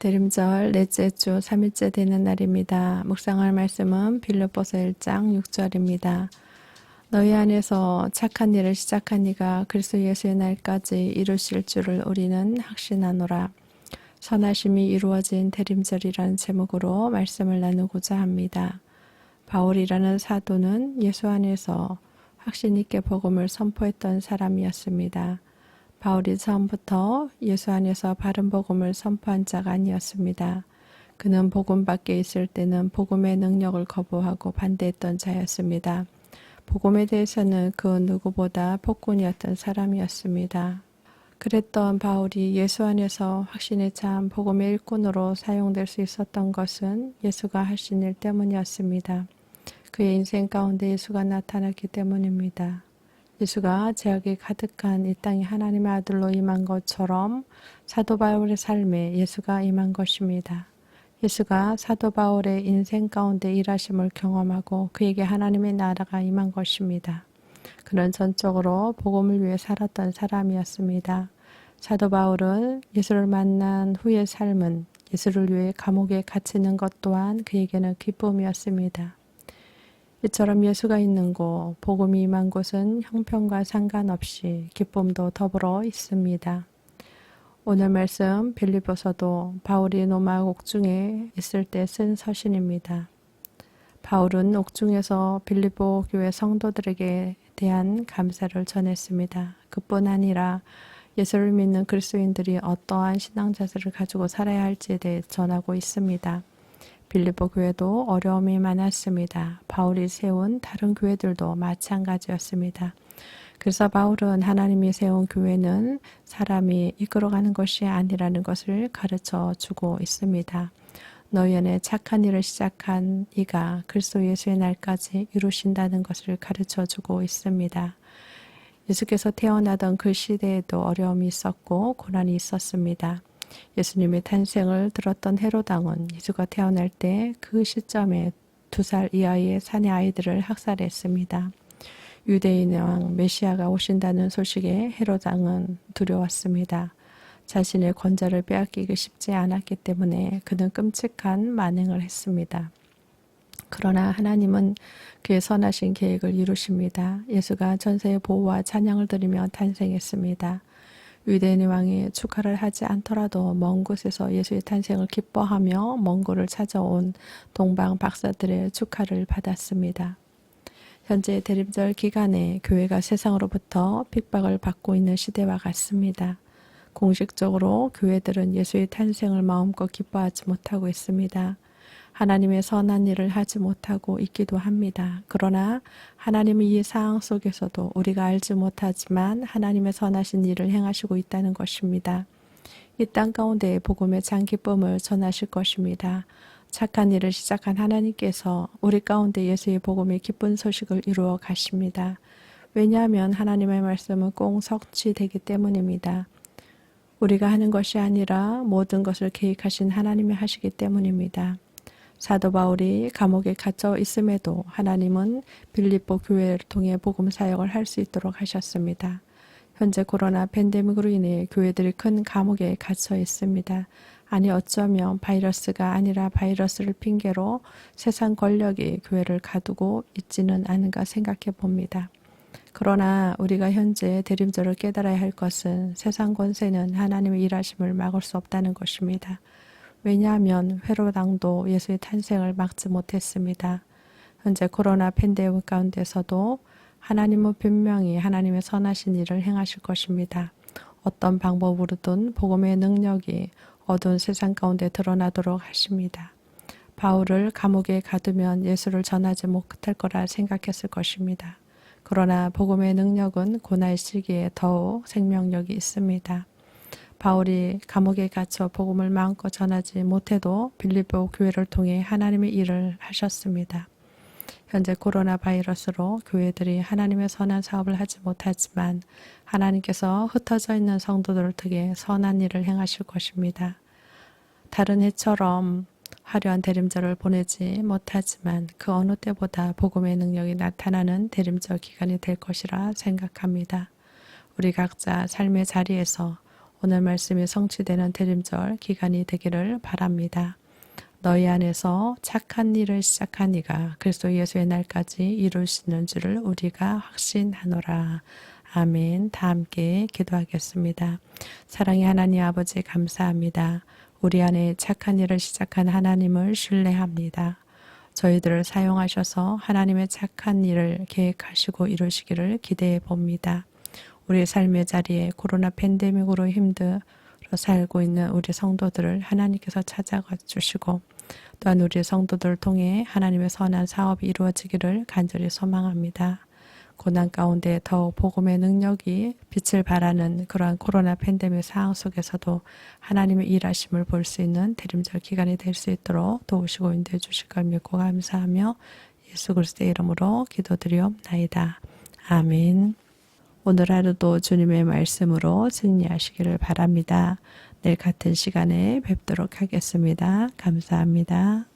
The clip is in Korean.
대림절 넷째 주 3일째 되는 날입니다. 묵상할 말씀은 빌립보서 1장 6절입니다. 너희 안에서 착한 일을 시작한 이가 그리스도 예수의 날까지 이루실 줄을 우리는 확신하노라. 선하심이 이루어진 대림절이라는 제목으로 말씀을 나누고자 합니다. 바울이라는 사도는 예수 안에서 확신 있게 복음을 선포했던 사람이었습니다. 바울이 처음부터 예수 안에서 바른 복음을 선포한 자가 아니었습니다. 그는 복음 밖에 있을 때는 복음의 능력을 거부하고 반대했던 자였습니다. 복음에 대해서는 그 누구보다 폭군이었던 사람이었습니다. 그랬던 바울이 예수 안에서 확신에 찬 복음의 일꾼으로 사용될 수 있었던 것은 예수가 하신 일 때문이었습니다. 그의 인생 가운데 예수가 나타났기 때문입니다. 예수가 죄악이 가득한 이 땅에 하나님의 아들로 임한 것처럼 사도 바울의 삶에 예수가 임한 것입니다. 예수가 사도 바울의 인생 가운데 일하심을 경험하고 그에게 하나님의 나라가 임한 것입니다. 그는 전적으로 복음을 위해 살았던 사람이었습니다. 사도 바울은 예수를 만난 후의 삶은 예수를 위해 감옥에 갇히는 것 또한 그에게는 기쁨이었습니다. 이처럼 예수가 있는 곳, 복음이 임한 곳은 형편과 상관없이 기쁨도 더불어 있습니다. 오늘 말씀 빌립보서도 바울이 로마 옥중에 있을 때 쓴 서신입니다. 바울은 옥중에서 빌립보 교회 성도들에게 대한 감사를 전했습니다. 그뿐 아니라 예수를 믿는 그리스도인들이 어떠한 신앙 자세를 가지고 살아야 할지에 대해 전하고 있습니다. 빌립보 교회도 어려움이 많았습니다. 바울이 세운 다른 교회들도 마찬가지였습니다. 그래서 바울은 하나님이 세운 교회는 사람이 이끌어가는 것이 아니라는 것을 가르쳐 주고 있습니다. 너희 안에 착한 일을 시작한 이가 그리스도 예수의 날까지 이루신다는 것을 가르쳐 주고 있습니다. 예수께서 태어나던 그 시대에도 어려움이 있었고 고난이 있었습니다. 예수님의 탄생을 들었던 헤롯 왕은 예수가 태어날 때 그 시점에 2살 이하의 사내 아이들을 학살했습니다. 유대인의 왕 메시아가 오신다는 소식에 헤롯 왕은 두려웠습니다. 자신의 권좌를 빼앗기기 쉽지 않았기 때문에 그는 끔찍한 만행을 했습니다. 그러나 하나님은 그의 선하신 계획을 이루십니다. 예수가 전세의 보호와 찬양을 드리며 탄생했습니다. 유대인의 왕이 축하를 하지 않더라도 먼 곳에서 예수의 탄생을 기뻐하며 몽골을 찾아온 동방 박사들의 축하를 받았습니다. 현재 대림절 기간에 교회가 세상으로부터 핍박을 받고 있는 시대와 같습니다. 공식적으로 교회들은 예수의 탄생을 마음껏 기뻐하지 못하고 있습니다. 하나님의 선한 일을 하지 못하고 있기도 합니다. 그러나 하나님의 이 상황 속에서도 우리가 알지 못하지만 하나님의 선하신 일을 행하시고 있다는 것입니다. 이 땅 가운데 복음의 참 기쁨을 전하실 것입니다. 착한 일을 시작한 하나님께서 우리 가운데 예수의 복음의 기쁜 소식을 이루어 가십니다. 왜냐하면 하나님의 말씀은 꼭 성취되기 때문입니다. 우리가 하는 것이 아니라 모든 것을 계획하신 하나님이 하시기 때문입니다. 사도 바울이 감옥에 갇혀 있음에도 하나님은 빌립보 교회를 통해 복음 사역을 할 수 있도록 하셨습니다. 현재 코로나 팬데믹으로 인해 교회들이 큰 감옥에 갇혀 있습니다. 아니 어쩌면 바이러스가 아니라 바이러스를 핑계로 세상 권력이 교회를 가두고 있지는 않은가 생각해 봅니다. 그러나 우리가 현재 대림절을 깨달아야 할 것은 세상 권세는 하나님의 일하심을 막을 수 없다는 것입니다. 왜냐하면 헤롯 왕도 예수의 탄생을 막지 못했습니다. 현재 코로나 팬데믹 가운데서도 하나님은 분명히 하나님의 선하신 일을 행하실 것입니다. 어떤 방법으로든 복음의 능력이 어두운 세상 가운데 드러나도록 하십니다. 바울을 감옥에 가두면 예수를 전하지 못할 거라 생각했을 것입니다. 그러나 복음의 능력은 고난의 시기에 더욱 생명력이 있습니다. 바울이 감옥에 갇혀 복음을 마음껏 전하지 못해도 빌립보 교회를 통해 하나님의 일을 하셨습니다. 현재 코로나 바이러스로 교회들이 하나님의 선한 사업을 하지 못하지만 하나님께서 흩어져 있는 성도들을 통해 선한 일을 행하실 것입니다. 다른 해처럼 화려한 대림절을 보내지 못하지만 그 어느 때보다 복음의 능력이 나타나는 대림절 기간이 될 것이라 생각합니다. 우리 각자 삶의 자리에서 오늘 말씀이 성취되는 대림절 기간이 되기를 바랍니다. 너희 안에서 착한 일을 시작한 이가 그리스도 예수의 날까지 이룰 수 있는 줄을 우리가 확신하노라. 아멘. 다 함께 기도하겠습니다. 사랑의 하나님 아버지 감사합니다. 우리 안에 착한 일을 시작한 하나님을 신뢰합니다. 저희들을 사용하셔서 하나님의 착한 일을 계획하시고 이루시기를 기대해 봅니다. 우리 삶의 자리에 코로나 팬데믹으로 힘들어 살고 있는 우리 성도들을 하나님께서 찾아가 주시고 또한 우리 성도들을 통해 하나님의 선한 사업이 이루어지기를 간절히 소망합니다. 고난 가운데 더욱 복음의 능력이 빛을 발하는 그러한 코로나 팬데믹 상황 속에서도 하나님의 일하심을 볼 수 있는 대림절 기간이 될 수 있도록 도우시고 인도해 주실 걸 믿고 감사하며 예수 그리스도의 이름으로 기도드리옵나이다. 아멘. 오늘 하루도 주님의 말씀으로 승리하시기를 바랍니다. 내일 같은 시간에 뵙도록 하겠습니다. 감사합니다.